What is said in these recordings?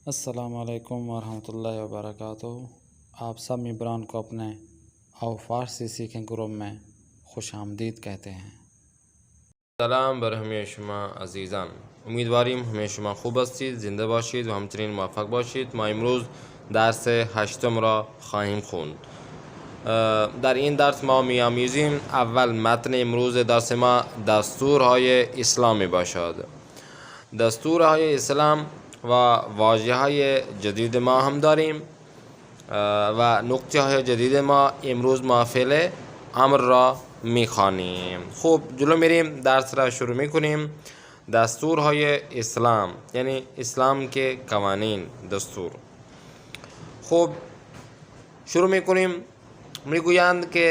السلام علیکم ورحمۃ اللہ وبرکاتہ۔ آپ سب ممبران کو اپنے آو فارسی سیکھیں گروپ میں خوش آمدید کہتے ہیں۔ سلام بر همه شما عزیزان، امیدواریم همه شما خوب هستید، زنده باشید و همچنین موفق باشید. ما امروز درس هشتم را خواهیم خوند. در این درس ما می‌آموزیم اول متن امروز درس ما دستورهای اسلام می باشد. دستورهای اسلام و واژه‌های جدید ما هم داریم و نکته‌های جدید ما امروز ما فعل امر را میخوانیم. خوب جلو میریم، درس را شروع میکنیم. دستورهای اسلام یعنی اسلام که قوانین، دستور. خوب شروع میکنیم. میگویند که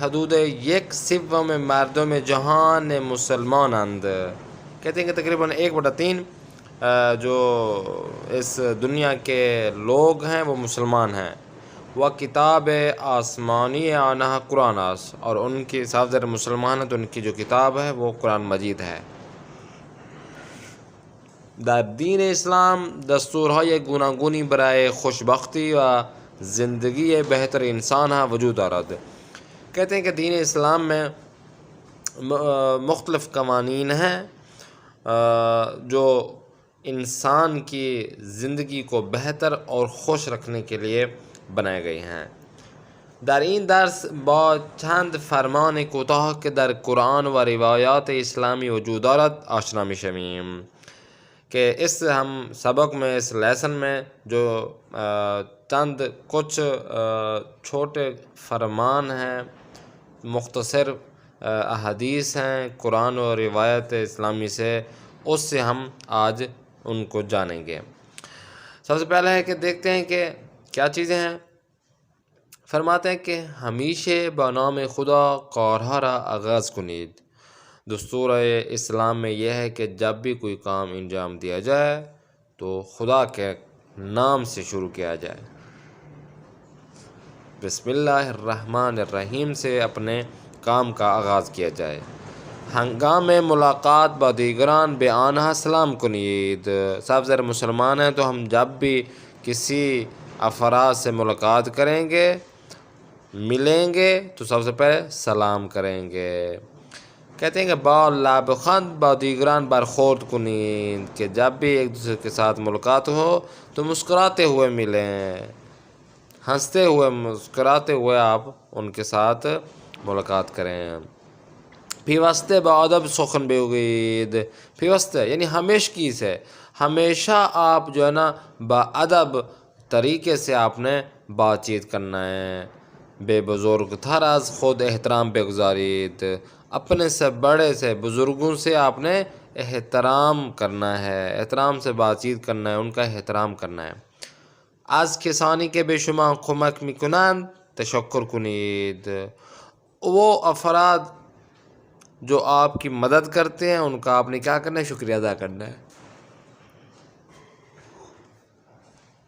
حدود 1/3 مردم جهان مسلمانند. کہتے ہیں کہ تقریباً 1/3 جو اس دنیا کے لوگ ہیں وہ مسلمان ہیں. وہ کتاب آسمانی آنها قرآن است، اور ان کی صاحب ذرا مسلمان ہیں تو ان کی جو کتاب ہے وہ قرآن مجید ہے. در دین اسلام دستورهای گوناگونی برای خوشبختی و زندگی بہتر انسان ها وجود دارد. کہتے ہیں کہ دین اسلام میں مختلف قوانین ہیں جو انسان کی زندگی کو بہتر اور خوش رکھنے کے لیے بنائے گئے ہیں. در این درس با چند فرمان کوتاه که در قرآن و روایات اسلامی وجود دارد آشنا می‌شویم. کہ اس ہم سبق میں، اس لیسن میں جو چند کچھ چھوٹے فرمان ہیں، مختصر احادیث ہیں قرآن و روایت اسلامی سے، اس سے ہم آج ان کو جانیں گے. سب سے پہلے ہے کہ دیکھتے ہیں کہ کیا چیزیں ہیں. فرماتے ہیں کہ ہمیشہ با نام خدا کارها را آغاز کنید. دستور اسلام میں یہ ہے کہ جب بھی کوئی کام انجام دیا جائے تو خدا کے نام سے شروع کیا جائے. بسم اللہ الرحمن الرحیم سے اپنے کام کا آغاز کیا جائے. ہنگام ملاقات با دیگران به آنها سلام کنید. صاحب ذرا مسلمان ہیں تو ہم جب بھی کسی افراد سے ملاقات کریں گے، ملیں گے، تو سب سے پہلے سلام کریں گے. کہتے ہیں کہ با لبخند با دیگران برخورد کنید، کہ جب بھی ایک دوسرے کے ساتھ ملاقات ہو تو مسکراتے ہوئے ملیں، ہنستے ہوئے مسکراتے ہوئے آپ ان کے ساتھ ملاقات کریں. پیوسته با ادب سخن بگویید. پیوسته یعنی ہمیشگی سے، ہمیشہ آپ جو ہے نا با ادب طریقے سے آپ نے بات چیت کرنا ہے. بے بزرگ تر از خود احترام بگذارید. اپنے سے بڑے سے، بزرگوں سے آپ نے احترام کرنا ہے، احترام سے بات چیت کرنا ہے، ان کا احترام کرنا ہے. از کسانی که به شما کمک میکنند تشکر کنید. وہ افراد جو آپ کی مدد کرتے ہیں ان کا آپ نے کیا کرنا ہے؟ شکریہ ادا کرنا ہے.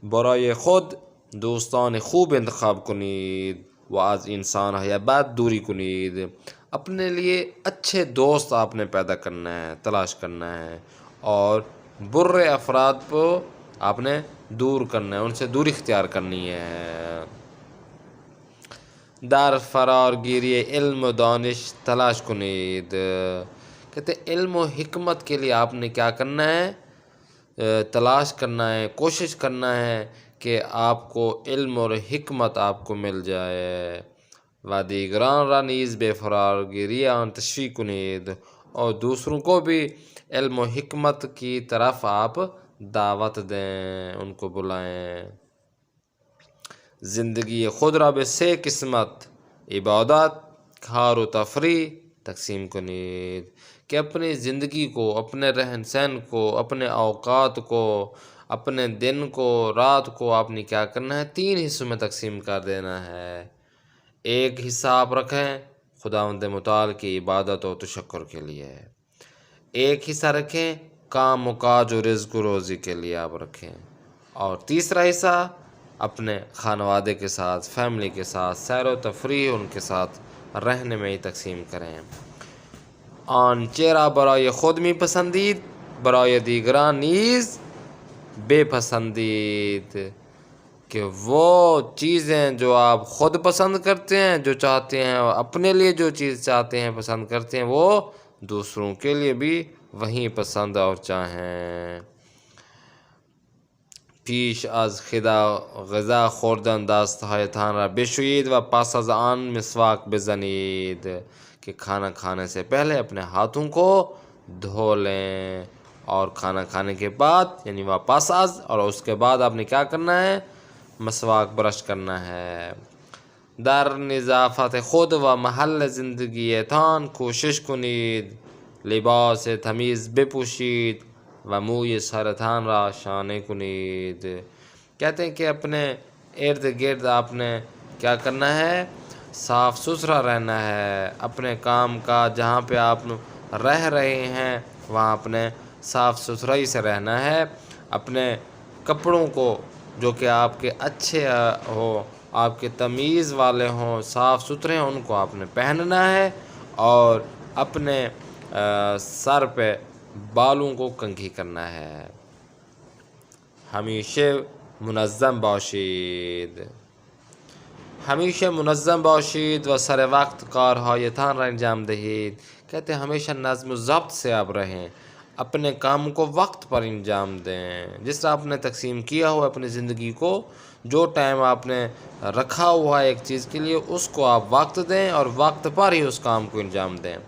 برای خود دوستان خوب انتخاب کنید و از انسان یا بد دوری کنید. اپنے لیے اچھے دوست آپ نے پیدا کرنا ہے، تلاش کرنا ہے، اور برے افراد کو آپ نے دور کرنا ہے، ان سے دوری اختیار کرنی ہے. در فراگیری علم و دانش تلاش کنید. کہتے ہیں علم و حکمت کے لیے آپ نے کیا کرنا ہے؟ تلاش کرنا ہے، کوشش کرنا ہے کہ آپ کو علم اور حکمت آپ کو مل جائے. و دیگران را نیز بے فراگیری آن تشویق کنید. اور دوسروں کو بھی علم و حکمت کی طرف آپ دعوت دیں، ان کو بلائیں. زندگی خود را به 3 قسمت عبادت، کار و تفریح تقسیم کنید. کہ اپنی زندگی کو، اپنے رہن سہن کو، اپنے اوقات کو، اپنے دن کو، رات کو آپ نے کیا کرنا ہے؟ 3 حصوں میں تقسیم کر دینا ہے. ایک حصہ آپ رکھیں خداوند متعال کی عبادت و تشکر کے لیے. ایک حصہ رکھیں کام و کاج و رزق و روزی کے لیے آپ رکھیں. اور تیسرا حصہ اپنے خانوادے کے ساتھ، فیملی کے ساتھ، سیر و تفریح ان کے ساتھ رہنے میں ہی تقسیم کریں. آن چرا برای خود می پسندید برای دیگران نیز بے پسندید، کہ وہ چیزیں جو آپ خود پسند کرتے ہیں، جو چاہتے ہیں، اپنے لیے جو چیز چاہتے ہیں، پسند کرتے ہیں، وہ دوسروں کے لیے بھی وہیں پسند اور چاہیں. پیش از غذا خوردن دستهایتان را بشویید و پس از آن مسواک بزنید، کہ کھانا کھانے سے پہلے اپنے ہاتھوں کو دھو لیں، اور کھانا کھانے کے بعد یعنی واپس اور اس کے بعد آپ نے کیا کرنا ہے؟ مسواک برش کرنا ہے. در نظافت خود و محل زندگیتان کوشش کنید، لباس تمیز بپوشید و موی سرتان را شانه کنید. کہتے ہیں کہ اپنے ارد گرد آپ نے کیا کرنا ہے؟ صاف ستھرا رہنا ہے. اپنے کام کا جہاں پہ آپ رہ رہے ہیں وہاں اپنے صاف ستھرائی سے رہنا ہے. اپنے کپڑوں کو جو کہ آپ کے اچھے ہو، آپ کے تمیز والے ہوں، صاف ستھرے ہوں، ان کو آپ نے پہننا ہے، اور اپنے سر پہ بالوں کو کنگھی کرنا ہے. ہمیشہ منظم باشید. ہمیشہ منظم باشید و سر وقت کارهایتان را انجام دهید. کہتے ہیں ہمیشہ نظم و ضبط سے آپ رہیں، اپنے کام کو وقت پر انجام دیں. جس طرح آپ نے تقسیم کیا ہوا اپنی زندگی کو، جو ٹائم آپ نے رکھا ہوا ہے ایک چیز کے لیے، اس کو آپ وقت دیں اور وقت پر ہی اس کام کو انجام دیں.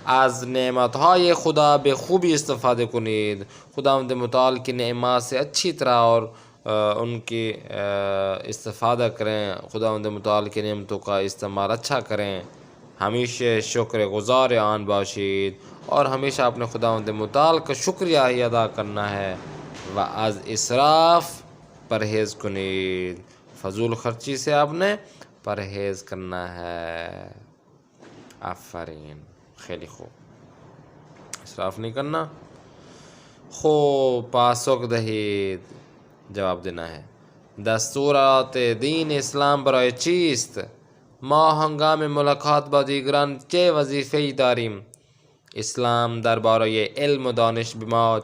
از نعمتهای خدا به خوبی استفاده کنید. خداوند متعال کی نعمات سے اچھی طرح اور ان کی استفادہ کریں، خداوند متعال کی نعمتوں کا استعمال اچھا کریں. ہمیشہ شکر گزار آن باشید، اور ہمیشہ اپنے خداوند متعال کا شکریہ ہی ادا کرنا ہے. و از اسراف پرہیز کنید. فضول خرچی سے آپ نے پرہیز کرنا ہے. آفرین، خیلی خوب، اسراف نہیں کرنا. خوب پاسخ دهید، جواب دینا ہے. دستورات دین اسلام برای چیست؟ ما هنگام ملاقات با دیگران چه وظیفه‌ای داریم؟ اسلام درباره علم و دانش به ما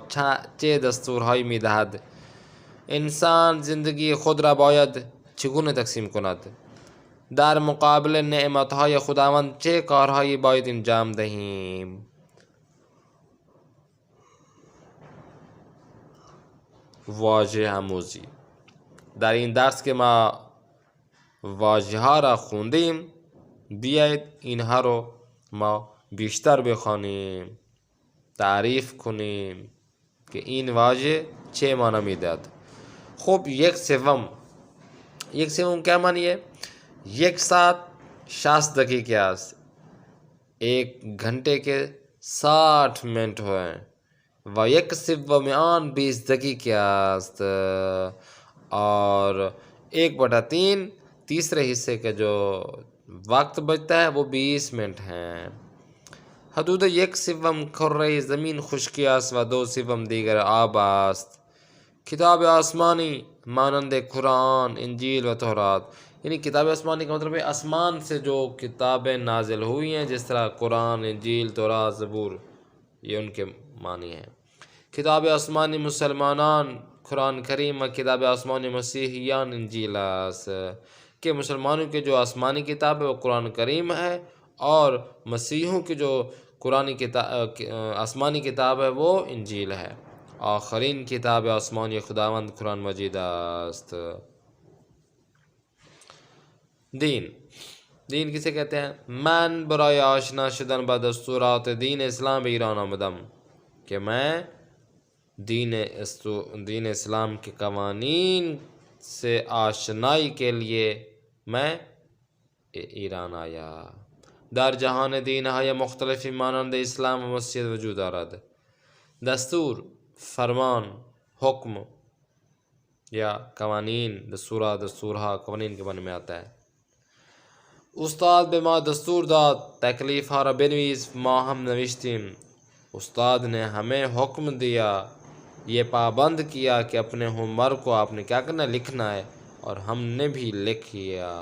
چه دستورهایی می‌دهد؟ انسان زندگی خود را باید چگونه تقسیم کند؟ در مقابل نعمتهای خداوند چه کارهایی باید انجام دهیم؟ واژه آموزی. در این درس که ما واژه ها را خوندیم، بیایید اینها رو ما بیشتر بخوانیم، تعریف کنیم که این واژه چه معنی میدهد. خب یک سوم کیا معنی ہے؟ یک ساعت 60 دقیقے است. ایک گھنٹے کے 60 منٹ ہوئے. و یک سوم آن 20 دقیقے است. اور 1/3 تیسرے حصے کا جو وقت بچتا ہے وہ 20 منٹ ہیں. حدود یک سوم کره زمین خشکی است و 2 سوم دیگر آب است. کتاب آسمانی مانند قرآن، انجیل و تورات. یعنی کتاب آسمانی کا مطلب ہے آسمان سے جو کتابیں نازل ہوئی ہیں، جس طرح قرآن، انجیل، تورات، زبور، یہ ان کے معنی ہیں. کتاب آسمانی مسلمانان قرآن کریم و کتاب آسمانی مسیحیان انجیل است. کہ مسلمانوں کے جو آسمانی کتاب ہے وہ قرآن کریم ہے، اور مسیحوں کی جو آسمانی کتاب ہے وہ انجیل ہے. آخرین کتاب آسمانی خداوند قرآن مجید است. دین کسے کہتے ہیں؟ من برای آشنا شدن با دستورات دین اسلام به ایران آمدم، کہ میں دین اسلام کے قوانین سے آشنائی کے لیے میں ایران آیا. در جهان دین‌های مختلفی مانند اسلام و مسیحیت وجود دارد. دستور، فرمان، حکم یا قوانین، دستورها قوانین کے معنی میں آتا ہے. استاد به ما دستور داد تکلیف ها را بنویس. ما هم نوشتیم. استاد نے ہمیں حکم دیا، یہ پابند کیا کہ اپنے ہوم ورک کو آپ نے کیا کرنا ہے؟ لکھنا ہے، اور ہم نے بھی لکھیا.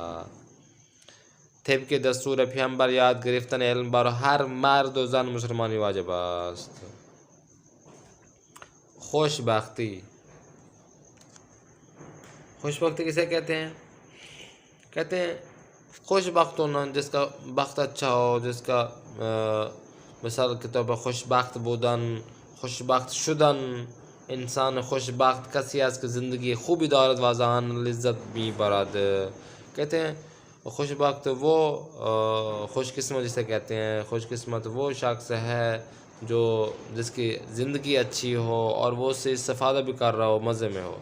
طبق دستور پیامبر یاد گرفتن علم بر هر مرد و زن مسلمانی واجب است. خوشبختی خوش بختی کسے کہتے ہیں؟ کہتے ہیں خوش بخت ہونا، جس کا بخت اچھا ہو، جس کا مثال کے طور پر خوش بخت بودن، خوش بخت شدن، انسان خوش بخت کسی از کی زندگی خوبی دارد وازان لذت بھی برد. کہتے ہیں خوش بخت وہ خوش قسمت جسے کہتے ہیں، خوش قسمت وہ شخص ہے جس کی زندگی اچھی ہو اور وہ اس سے استفادہ بھی کر رہا ہو، مزے میں ہو.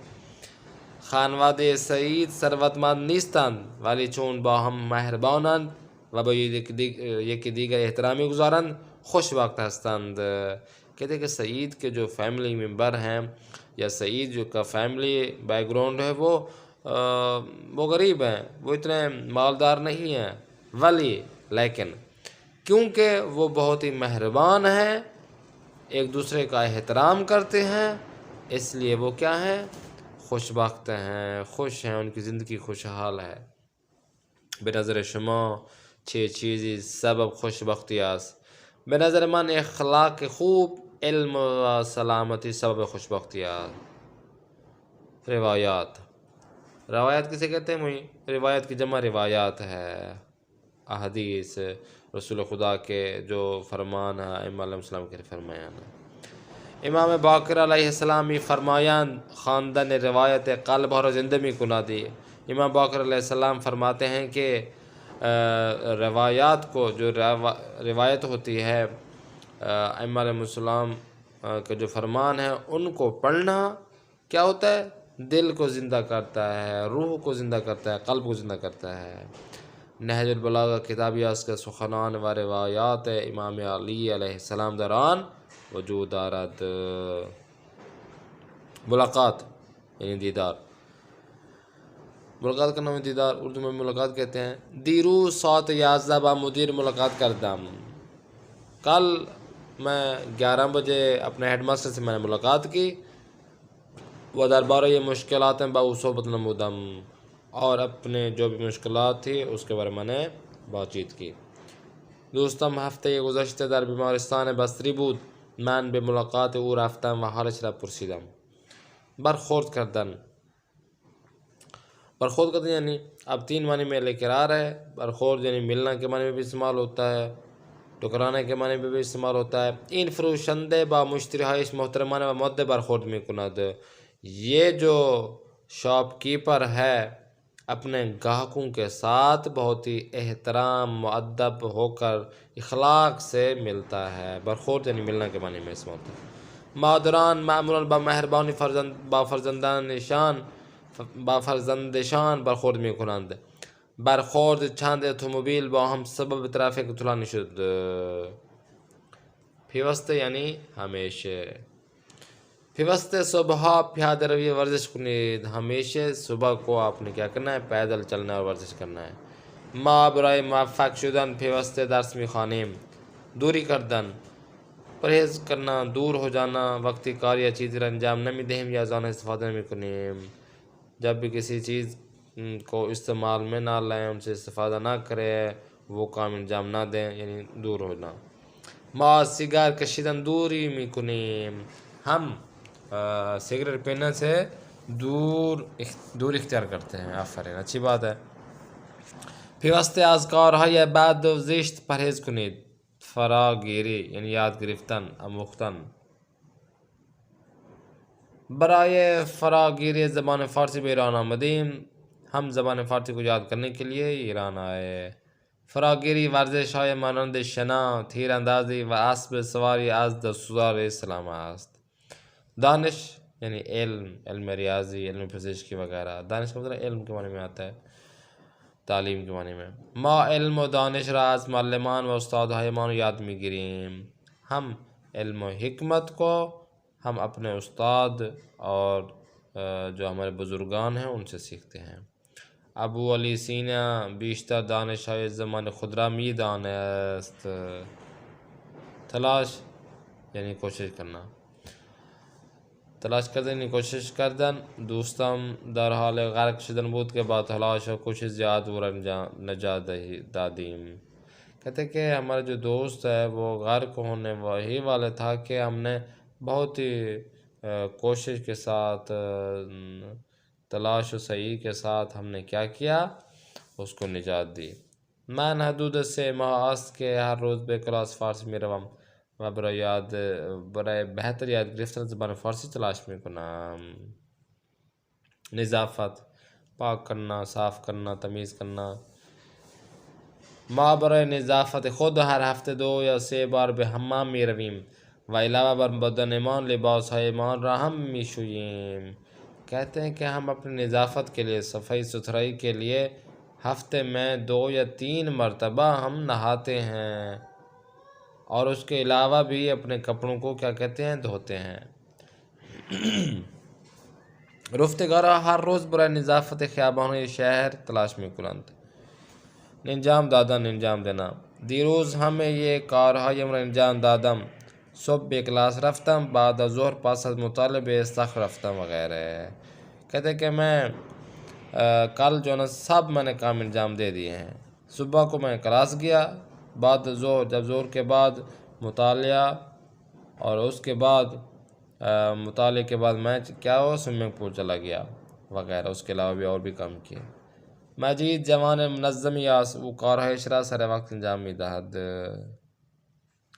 خانواده سعید ثروتمند نیستند ولی چون با هم مهربانند و با یکی دیگر احترامی گزارند خوش وقت هستند. کہتے ہیں کہ سعید کے جو فیملی ممبر ہیں یا سعید جو کا فیملی بیک گراؤنڈ ہے وہ غریب ہیں، وہ اتنے مالدار نہیں ہیں، لیکن کیونکہ وہ بہت ہی مہربان ہیں، ایک دوسرے کا احترام کرتے ہیں، اس لیے وہ کیا ہیں؟ خوش بخت ہیں، خوش ہیں، ان کی زندگی خوشحال ہے. به نظر شما چه چیزی سبب خوشبختی است؟ به نظر من اخلاق خوب، علم و سلامتی سبب خوشبختی است. روایات کسے کہتے ہیں؟ روایت کی جمع روایات ہے، احادیث رسول خدا کے جو فرمان ہے، ائمہ علیہ السلام کے فرمان ہے. امام باقر علیہ السلامی فرمایند خواندن روایت قلب را زنده می کند. امام باقر علیہ السلام فرماتے ہیں کہ روایات کو، جو روایت ہوتی ہے ائمہ علیہ السلام کے جو فرمان ہیں، ان کو پڑھنا کیا ہوتا ہے؟ دل کو زندہ کرتا ہے، روح کو زندہ کرتا ہے، قلب کو زندہ کرتا ہے. نہج البلاغہ کتابی از کے سخنان و روایات امام علی علیہ السلام دران وجود دارد. ملاقات یعنی دیدار، ملاقات کا نام دیدار، اردو میں ملاقات کہتے ہیں. دیروز ساعت 11 با مدیر ملاقات کردم. کل میں 11 بجے اپنے ہیڈ ماسٹر سے میں نے ملاقات کی. وہ دربارہ یہ مشکلات ہیں با او صحبت نمودم، اور اپنے جو بھی مشکلات تھی اس کے بارے میں نے بات چیت کی. دوستم هفته گذشته در بیمارستان بستری بود. من به ملاقات او رفتم و حالش را پرسیدم. برخورد کردن یعنی اب 3 معنی میں لے کر آ رہا ہے. برخورد یعنی ملنا کے معنی میں بھی استعمال ہوتا ہے، ٹکرانے کے معنی میں بھی استعمال ہوتا ہے. این فروشنده با مشتریهایش محترمانه و مؤدب برخورد میکند. یہ جو شاپ کیپر ہے اپنے گاہکوں کے ساتھ بہت ہی احترام مؤدب ہو کر اخلاق سے ملتا ہے. برخورد یعنی ملنا کے معنی میں استعمال ہوتا ہے. مادران معمولاً با مہربانی با فرزندشان برخورد میکنند. برخورد چند اتومبیل با هم سبب ترافیک طولانی شد. پیوسته یعنی ہمیشه. پیوسته صبح پیاده روی ورزش کنید. ہمیشہ صبح کو آپ نے کیا کرنا ہے؟ پیدل چلنا ہے اور ورزش کرنا ہے. ما برای موفق شدن پیوسته درس میخوانیم. دوری کردن پرہیز کرنا، دور ہو جانا، وقتی کار یا چیزی را انجام نمیدہیم یا از آن استفاده نمیکنیم. جب بھی کسی چیز کو استعمال میں نہ لائیں، ان سے استفادہ نہ کرے، وہ کام انجام نہ دیں، یعنی دور ہونا. ما سیگار کشیدن دوری میکنیم. ہم سگریٹ پینے سے دور اختیار کرتے ہیں. آفرین، اچھی بات ہے. پیوسته از کارهای بد و زشت پرهیز کنید. فراگیری یعنی یاد گرفتن، آموختن. برای فراگیری زبان فارسی به ایران آمدیم. ہم زبان فارسی کو یاد کرنے کے لیے ایران آئے. فراگیری ورزش های مانند شنا، تیراندازی و اسب سواری از دستور اسلام است. دانش یعنی علم ریاضی، علم پزشکی وغیرہ. دانش کا مطلب علم کے معنی میں آتا ہے، تعلیم کے معنی میں. ما علم و دانش را از معلمان و استادهایمان یاد میگیریم. ہم علم و حکمت کو ہم اپنے استاد اور جو ہمارے بزرگان ہیں ان سے سیکھتے ہیں. ابو علی سینا بیشتر دانش های زمان خود را میدانست. تلاش یعنی کوشش کرنا، تلاش کردن یعنی کوشش کردن. دوستم در حال غرق شدن بود که با تلاش و کوشش زیاد او را نجات دادیم. کہتے ہیں کہ ہمارا جو دوست ہے وہ غرق ہونے وہی والے تھا کہ ہم نے بہت ہی کوشش کے ساتھ تلاش و سعی کے ساتھ ہم نے کیا کیا، اس کو نجات دی. من حدود 3 ماه است که هر روز به کلاس فارسی میروم و برای بهتر یاد گرفتن زبان فارسی تلاش میکنم. نظافت، پاک کرنا، صاف کرنا، تمیز کرنا. ما برای نظافت خود هر هفته 2 یا 3 بار به حمام می رویم و علاوه بر بدنمان لباس هایمان را هم می شوییم. کہتے ہیں کہ ہم اپنی نظافت کے لیے، صفائی ستھرائی کے لیے ہفتے میں 2 یا 3 مرتبہ ہم نہاتے ہیں، اور اس کے علاوہ بھی اپنے کپڑوں کو کیا کہتے ہیں، دھوتے ہیں. رفتگارا هر روز برای نظافت خیابان‌های شهر تلاش می‌کنند. انجام دادن، انجام دینا. دیروز همه یہ کارهایم را انجام دادم. صبح به کلاس رفتم، بعد از ظهر پس از مطالعه استخر رفتم وغیرہ. کہتے ہیں کہ میں کل جو نا سب میں نے کام انجام دے دیے ہیں. صبح کو میں کلاس گیا، بعد ظہر جب ظہر کے بعد مطالعہ، اور اس کے بعد مطالعے کے بعد میں کیا ہو سوئمنگ پول چلا گیا وغیرہ. اس کے علاوہ بھی اور بھی کام کیے. مجید جوان منظمی است او کارهایش را سر وقت انجام می‌دهد.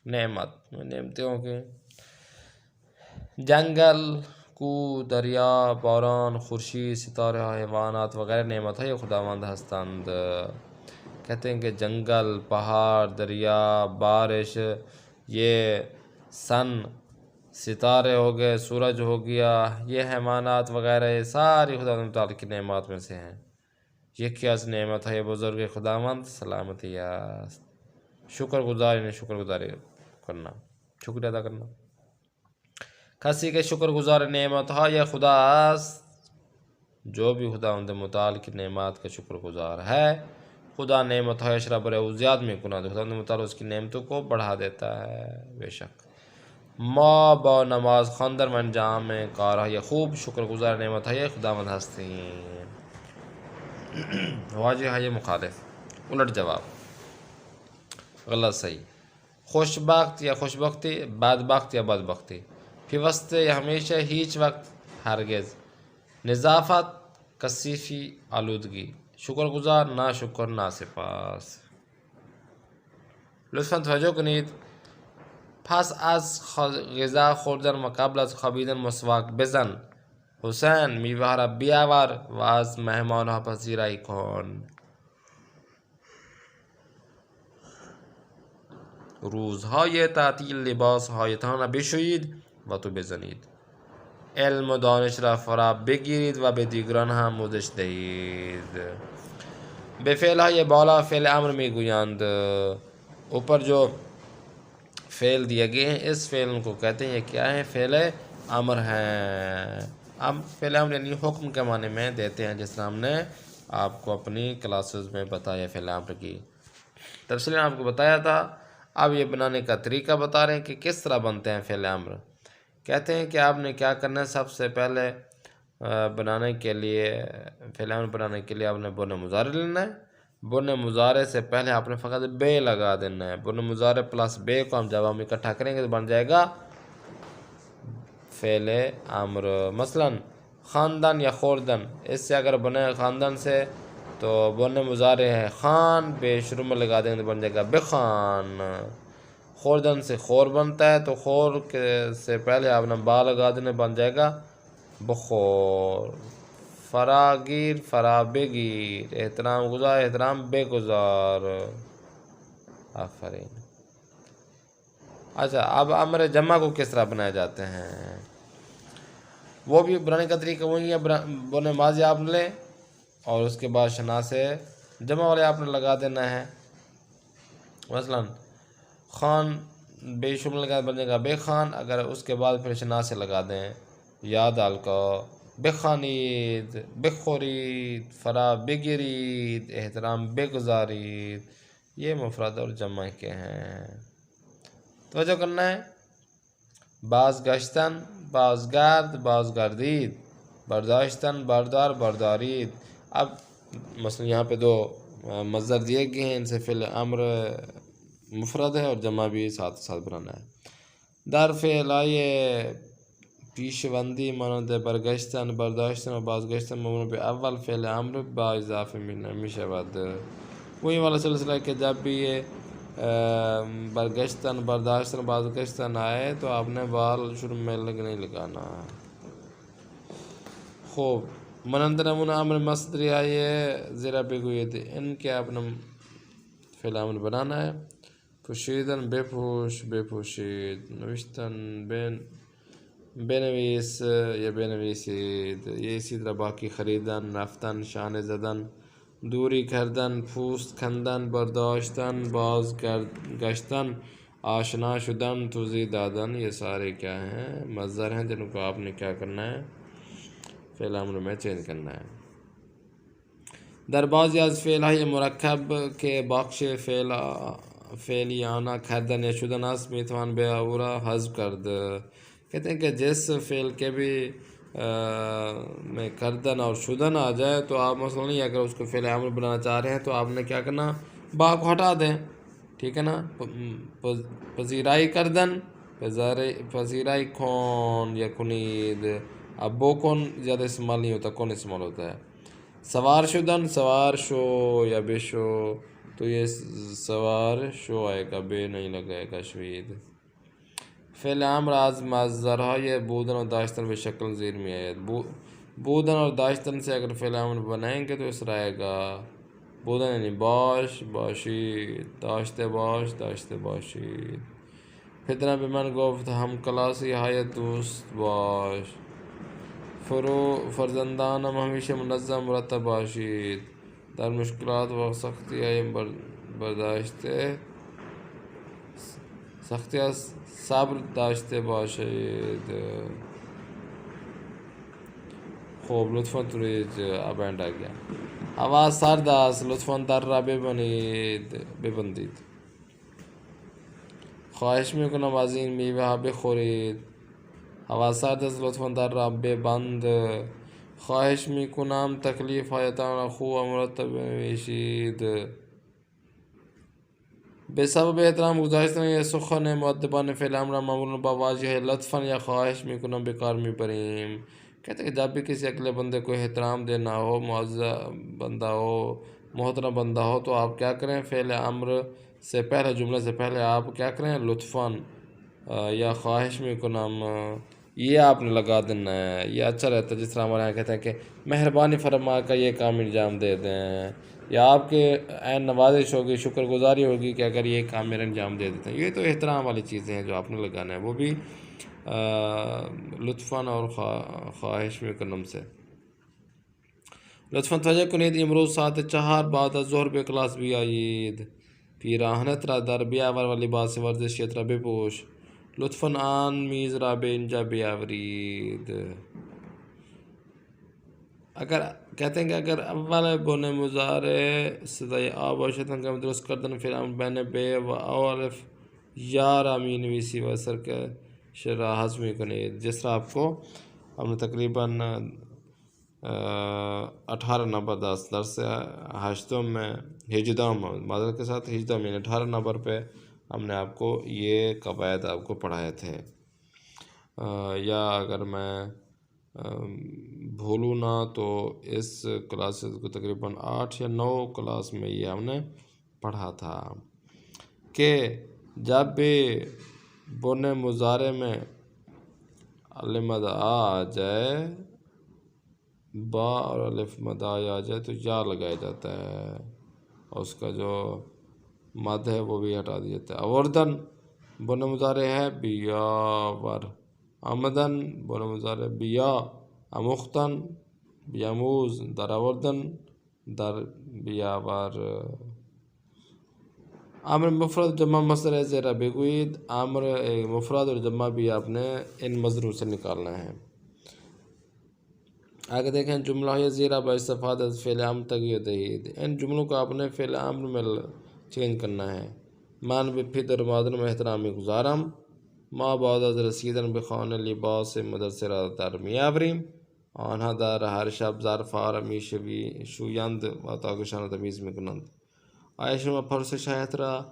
نعمتوں کے جنگل، کو، دریا، باران، خورشید، ستارے، حیوانات وغیرہ نعمت‌های خداوند هستند. کہتے ہیں کہ جنگل، پہاڑ، دریا، بارش، یہ سن، ستارے ہو گئے، سورج ہو گیا، یہ حیوانات وغیرہ، یہ ساری خداوند تعالی کی نعمات میں سے ہیں. یکی از نعمت‌های بزرگ خداوند سلامتی است. شکر گزاری کرنا، شکریہ ادا کرنا. کسی که شکر گزار نعمت‌های خدا است، جو بھی خداوند متعال کی نعمات کا شکر گزار ہے، خدا نعمت‌هایش را برای او زیاد می‌کند. خداوند متعال اس کی نعمتوں کو بڑھا دیتا ہے. بے شک ما با نماز خواندن و انجام کارهای خوب شکرگزار نعمت‌های خداوند هستیم. واجه های مخالف، الٹ جواب، غلط صحیح. خوشبخت یا خوشبختی، بدبخت یا بدبختی، پیوسته یا ہمیشہ، هیچ وقت، ہرگز. نظافت، کثیفی، آلودگی. شکر گزار، ناشکر، ناسپاس. لطفاً توجه کنید. پس از غذا خوردن و قبل از خوابیدن مسواک بزن. حسین میوه را بیاور و از مهمانها پذیرایی کن. روزهای تعطیل لباسهایتان را بشویید و تو بزنید. علم و دانش را فرا بگیرید و به دیگران هم آموزش دهید. به فعلهای بالا فعل امر میگویند. اوپر جو فعل دیے گئے ہیں، اس فعل کو کہتے ہیں، یہ کیا ہے؟ فعل امر ہیں. اب فعل امر یعنی حکم کے معنی میں دیتے ہیں، جس طرح ہم نے آپ کو اپنی کلاسز میں بتایا فعل امر کی تفصیل آپ کو بتایا تھا. اب یہ بنانے کا طریقہ بتا رہے ہیں کہ کس طرح بنتے ہیں فعل امر. کہتے ہیں کہ آپ نے کیا کرنا ہے، سب سے پہلے بنانے کے لیے، فعل امر بنانے کے لیے آپ نے بن مضارع لینا ہے. بن مضارع سے پہلے آپ نے فقط بے لگا دینا ہے. بن مضارع پلس بے کو ہم جب ہم اکٹھا کریں گے تو بن جائے گا فعل امر. مثلا خاندان یا خوردن، اس سے اگر بنے خاندان سے تو بن مضارع ہے خان، بے شروع میں لگا دیں گے تو بن جائے گا بخان. خوردن سے خور بنتا ہے، تو خور کے سے پہلے آپ نے با لگا دینا، بن جائے گا بخور. فراگیر، فرابگیر، احترام گزار، احترام بے گزار. آفرین. اچھا، اب امر جمع کو کس طرح بنائے جاتے ہیں، وہ بھی بنانے کا طریقہ وہی ہے. بن ماضی آپ نے لیں اور اس کے بعد شنا سے جمع والے آپ نے لگا دینا ہے. مثلا خان بے شمل لگا بن جائے گا بے خان. اگر اس کے بعد پھر شنا سے لگا دیں یا دال کو، بخانید، بخورید، فرا بگیرید، احترام بگزارید. یہ مفرد اور جمع کے ہیں. توجہ کرنا ہے. بازگشتن، بازگرد، بازگردید، برداشتن، بردار، بردارید. اب مثلا یہاں پہ 2 مصدر دیے گئے ہیں، ان سے فعل امر مفرد ہے اور جمع بھی ساتھ ساتھ بنانا ہے. در فعل آئے پیشوندی مانند برگشتن برداشتن و بازگشتن مبنی به اول فعل امر با اضافه می شود. وہی والا سلسلہ ہے کہ جب بھی یہ برگشتن برداشتن بازگشتن آئے تو آپ نے بال شروع میں نہیں لگانا. خوب مانند نمونہ امر مصدری آئیے زیرا بگوید ان کے آپ نے فعل امر بنانا ہے. پوشیدن بپوش بپوشید، نوشتن بنویس یا بنویسید. یہ اسی طرح باقی خریدن، رفتن، شانه زدن، دوری کردن، پوست کندن، برداشتن، باز گشتن، آشنا شدن، توضیح دادن، یہ سارے کیا ہیں؟ مصدر ہیں جن کو آپ نے کیا کرنا ہے؟ فعل امر میں چینج کرنا ہے. در بعضی از فعلهای مرکب که بخش فعلیانه کردن یا شدن است میتوان به او را حذف کرد. کہتے ہیں کہ جس فعل کے بھی میں کردن اور شدن آ جائے تو آپ مثلا نہیں اگر اس کو فعل امر بنانا چاہ رہے ہیں تو آپ نے کیا کرنا؟ با کو ہٹا دیں. ٹھیک ہے نا؟ پذیرائی کردن پذیرائی کون یا کنید. اب وہ کون زیادہ استعمال نہیں ہوتا، کون استعمال ہوتا ہے. سوار شدن سوار شو یا بے شو، تو یہ سوار شو آئے گا، بے نہیں لگائے گا شوید. فعل امر از مصدرهای بودن و داشتن به شکل زیر می آید. بودن اور داشتن سے اگر فعل امر بنائیں گے تو اس طرح آئے گا. بودن یعنی باش باشید، داشته باش داشته باشید. فتنه به من گفت هم کلاسی های دوست باش. فرزندانم همیشه منظم مرتب باشید. در مشکلات و سختی های برداشته سختی از صبر داشته باشید. خوب لطفاً توریج اب اینڈ آ گیا. هوا سرد است لطفاً در را ببندید. خواهش میکنم از این میوه ها بخورید. هوا سرد است لطفاً در را ببند. خواهش میکنم تکلیف هایتان را خوب و مرتب بنویسید. به سبب احترام گذاشتن یا سخن مؤدبانه فعل امر معمولاً با واژه لطفاً یا خواہش میکنم به کار میبریم. کہتے ہیں کہ جب بھی کسی اگلے بندے کو احترام دینا ہو، معزز بندہ ہو، محترم بندہ ہو، تو آپ کیا کریں؟ فعل امر سے پہلے جملے سے پہلے آپ کیا کریں؟ لطفاً یا خواہش میکنم یہ آپ نے لگا دینا ہے. یہ اچھا رہتا ہے. جس طرح ہمارے یہاں کہتے ہیں کہ مہربانی فرما کر یہ کام انجام دے دیں، یا آپ کے عین نوازش ہوگی، شکر گزاری ہوگی کہ اگر یہ کام میرا انجام دے دیتے ہیں. یہ تو احترام والی چیزیں ہیں جو آپ نے لگانا ہے، وہ بھی لطفاً اور خواہش میکنم سے. لطفاً توجه کنید امروز ساعت 4 بعد از ظهر به کلاس بیایید. پیراهنت را در بیاور و لباس ورزشیت را بپوش. لطفاً آن میز را به اینجا بیاورید. اگر کہتے ہیں کہ اگر اول بن مضارع صدای آ باشد هنگام درست کردن فعل امر بین ب و الف یا را می نویسی و سر کے شرح حذف می کنید. جس طرح آپ کو ہم نے تقریباً 18 نمبر درس ہشتم میں ہجدم معذرت کے ساتھ ہجدم یعنی 18 نمبر پہ ہم نے آپ کو یہ قواعد آپ کو پڑھائے تھے. یا اگر میں بھولوں نہ تو اس کلاسز کو تقریباً 8 یا 9 کلاس میں یہ ہم نے پڑھا تھا کہ جب بھی بن مضارع میں الف مد آ جائے، با اور الف مد آ جائے تو یا لگایا جاتا ہے اور اس کا جو مد ہے وہ بھی ہٹا دیا جاتا ہے. اوردن بن مضارع ہے بیاور. آمدن بن مضارع بیا. امختن بیاموز. در آوردن در بیاور. امر مفرد جمع مصدر زیرا بگوید. امر مفرد اور جمع بھی آپ نے ان مصدروں سے نکالنا ہے. آگے دیکھیں جملہ یہ زیرا با استفادہ فعل امر تغییر دہید. ان جملوں کو آپ نے فعل امر میں چینج کرنا ہے. من به پدر و مادرم احترام میگذارم. ما بعد از رسیدن به خانه لباس مدرسه را در میآوریم. آنها در هر شب ظرفها را میشویند و اتاقشان را تمیز میکنند. آیا شما پرسش هایت را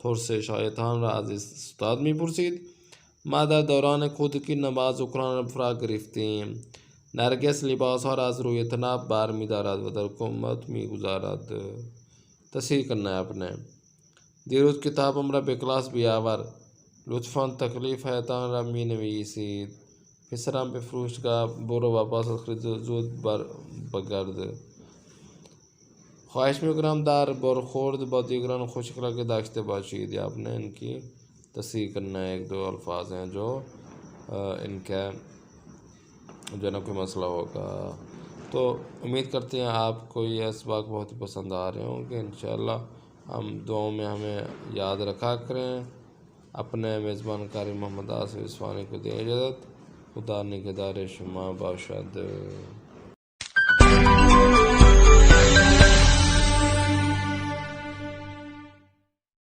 پرسش شایطان را از استاد می‌پرسید. ما در دوران کودکی نماز و قرآن فرا گرفتیم. نرگس لباسها را از روی تناب بار می‌دارد و در حکومت می‌گذارد. تصحیح کرنا ہے اپنے. دیروز کتابم را به کلاس بیاور. لطفاً تکلیف هایتان را می نویسید. پسرم به فروشگاه برو و پاسد خرید زود بگرد. خواهش میکنم در برخورد با دیگران خوش اخلاقی داشته باشید. یا آپ نے ان کی تصحیح کرنا ہے. ایک دو الفاظ ہیں جو ان کا جو نا کوئی مسئلہ ہوگا. تو امید کرتے ہیں آپ کو یہ اسباق بہت ہی پسند آ رہے ہوں گے. انشاءاللہ ہم دعاؤں میں ہمیں یاد رکھا کریں. اپنے میزبان قاری محمد آصف اصفہانی کو دیں اجازت. خدا نگہدار شما باشد.